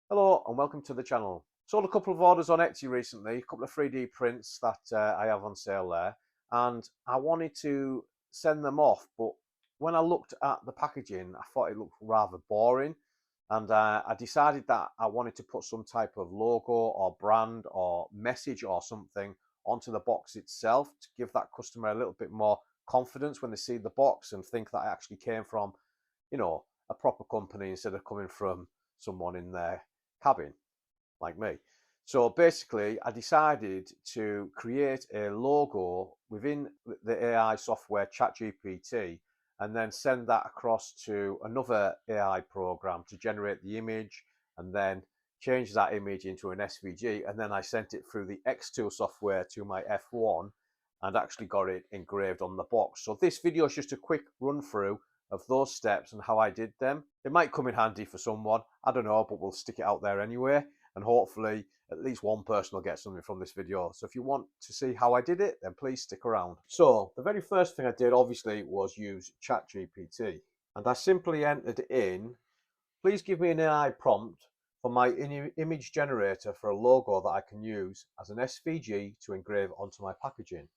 Hello and welcome to the channel. Sold a couple of orders on Etsy recently, a couple of 3D prints that I have on sale there, and I wanted to send them off, but when I looked at the packaging, I thought it looked rather boring, and I decided that I wanted to put some type of logo or brand or message or something onto the box itself to give that customer a little bit more confidence when they see the box and think that it actually came from, a proper company instead of coming from someone in their cabin like me. So basically, I decided to create a logo within the AI software ChatGPT and then send that across to another AI program to generate the image and then change that image into an SVG. And then I sent it through the XTOOL software to my F1 and actually got it engraved on the box. So this video is just a quick run through of those steps and how I did them. It might come in handy for someone, I don't know, but we'll stick it out there anyway, and hopefully at least one person will get something from this video. So if you want to see how I did it, then please stick around. So the very first thing I did obviously was use ChatGPT, and I simply entered in, please give me an AI prompt for my image generator for a logo that I can use as an SVG to engrave onto my packaging.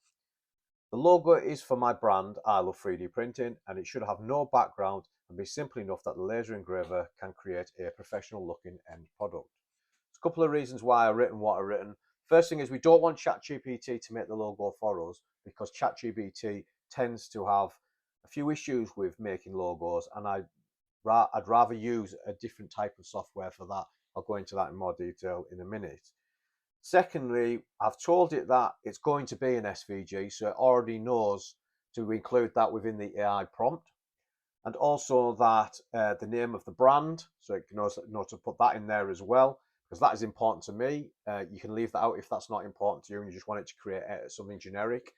The logo is for my brand, I Love 3D Printing, and it should have no background and be simple enough that the laser engraver can create a professional looking end product. There's a couple of reasons why I've written what I've written. First thing is we don't want ChatGPT to make the logo for us because ChatGPT tends to have a few issues with making logos, and I'd rather use a different type of software for that. I'll go into that in more detail in a minute. Secondly, I've told it that it's going to be an SVG, so it already knows to include that within the AI prompt, and also that the name of the brand, so it knows to put that in there as well, because that is important to me. You can leave that out if that's not important to you and you just want it to create something generic.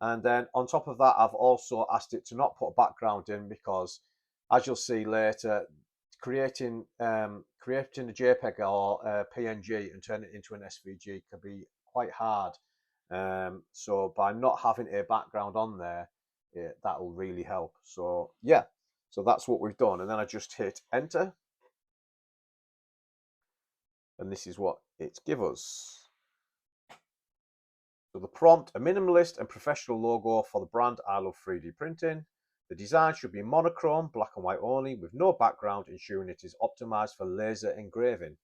And then on top of that, I've also asked it to not put a background in because, as you'll see later, creating creating a JPEG or a PNG and turn it into an SVG can be quite hard. So by not having a background on there, that will really help. So yeah, so that's what we've done. And then I just hit enter, and this is what it gives us. So the prompt, a minimalist and professional logo for the brand I Love 3D Printing. The design should be monochrome, black and white only, with no background, ensuring it is optimized for laser engraving.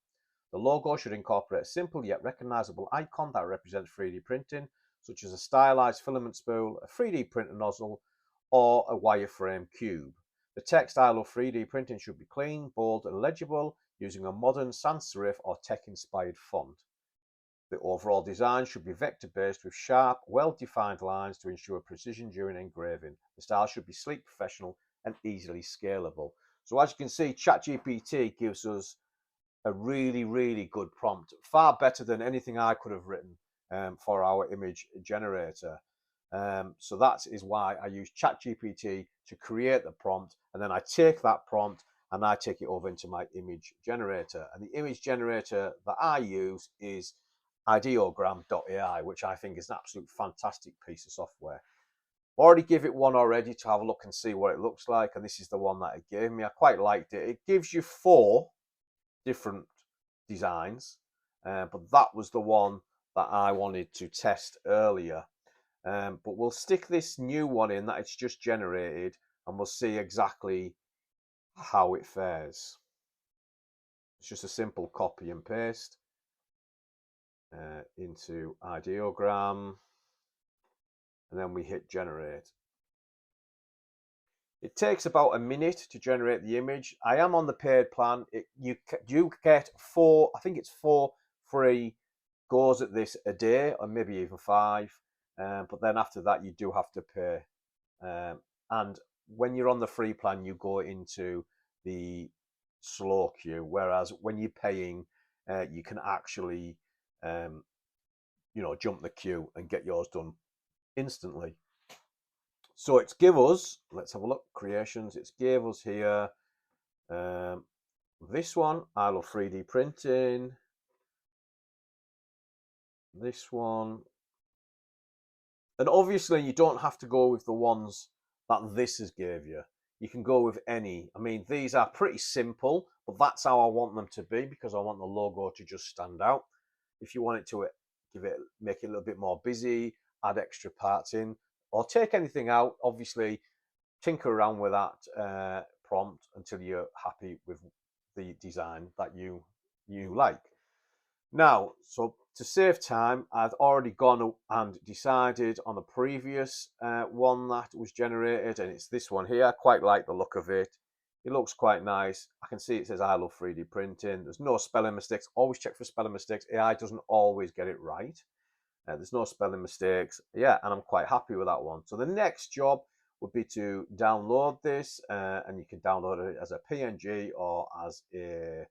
The logo should incorporate a simple yet recognizable icon that represents 3D printing, such as a stylized filament spool, a 3D printer nozzle, or a wireframe cube. The text I Love 3D Printing should be clean, bold, and legible, using a modern sans serif or tech-inspired font. The overall design should be vector-based with sharp, well-defined lines to ensure precision during engraving. The style should be sleek, professional, and easily scalable. So as you can see, ChatGPT gives us a really, really good prompt, far better than anything I could have written for our image generator. So that is why I use ChatGPT to create the prompt, and then I take that prompt and I take it over into my image generator. And the image generator that I use is ideogram.ai, which I think is an absolute fantastic piece of software. Already give it one already to have a look and see what it looks like, and this is the one that it gave me. I quite liked it. It gives you 4 different designs, but that was the one that I wanted to test earlier. But we'll stick this new one in that it's just generated, and we'll see exactly how it fares. It's just a simple copy and paste into ideogram, and then we hit generate. It takes about a minute to generate the image. I am on the paid plan. You do get 4, I think it's 4 free goes at this a day, or maybe even 5. But then after that, you do have to pay. And when you're on the free plan, you go into the slow queue. Whereas when you're paying, you can actually, jump the queue and get yours done instantly. So it's give us, let's have a look, creations. It's gave us here this one, I Love 3D Printing. This one. And obviously you don't have to go with the ones that this has gave you. You can go with any. I mean, these are pretty simple, but that's how I want them to be because I want the logo to just stand out. If you want it to make it a little bit more busy, add extra parts in, or take anything out, obviously tinker around with that prompt until you're happy with the design that you like. Now, so to save time, I've already gone and decided on a previous one that was generated, and it's this one here. I quite like the look of it. It looks quite nice. I can see it says I love 3D printing. There's no spelling mistakes. Always check for spelling mistakes. AI doesn't always get it right. There's no spelling mistakes. Yeah, and I'm quite happy with that one. So the next job would be to download this, and you can download it as a PNG or as a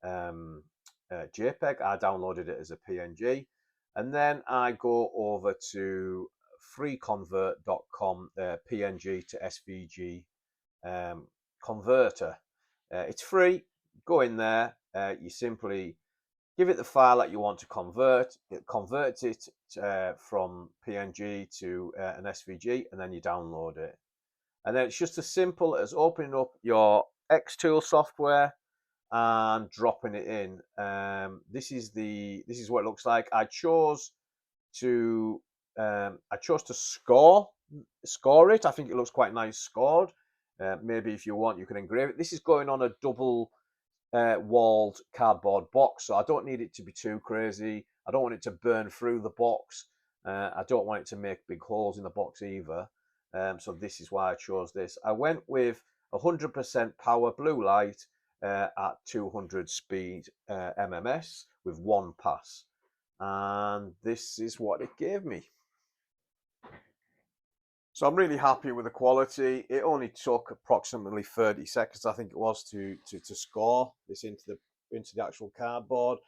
JPEG. I downloaded it as a PNG, and then I go over to freeconvert.com, PNG to SVG converter. It's free. Go in there. You simply give it the file that you want to convert. It converts it from PNG to an SVG, and then you download it. And then it's just as simple as opening up your XTOOL software and dropping it in. This is what it looks like. I chose to score it. I think it looks quite nice scored. Maybe if you want, you can engrave it. This is going on a double walled cardboard box, so I don't need it to be too crazy. I don't want it to burn through the box. I don't want it to make big holes in the box either. So this is why I chose this. I went with 100% power blue light at 200 speed MMS with one pass, and this is what it gave me. So I'm really happy with the quality. It only took approximately 30 seconds, I think it was, to score this into the actual cardboard.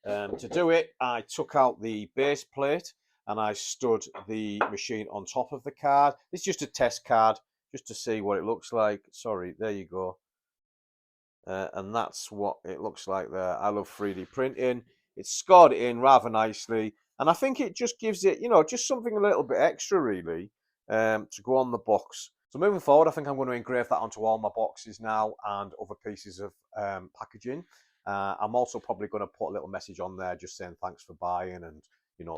To do it, I took out the base plate and I stood the machine on top of the card. It's just a test card, just to see what it looks like. Sorry, there you go. And that's what it looks like there. I love 3D printing. It's scored it in rather nicely, and I think it just gives it, just something a little bit extra, really, to go on the box. So moving forward, I think I'm going to engrave that onto all my boxes now and other pieces of packaging. I'm also probably going to put a little message on there just saying thanks for buying and,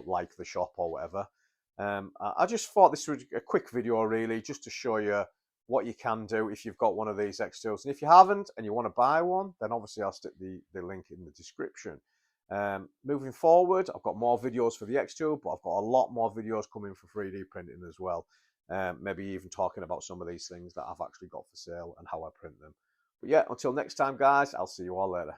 like the shop or whatever. I just thought this was a quick video, really, just to show you what you can do if you've got one of these XTOOLs. And if you haven't and you want to buy one, then obviously I'll stick the link in the description. Moving forward, I've got more videos for the XTOOL, but I've got a lot more videos coming for 3D printing as well. Maybe even talking about some of these things that I've actually got for sale and how I print them. But yeah, until next time, guys, I'll see you all later.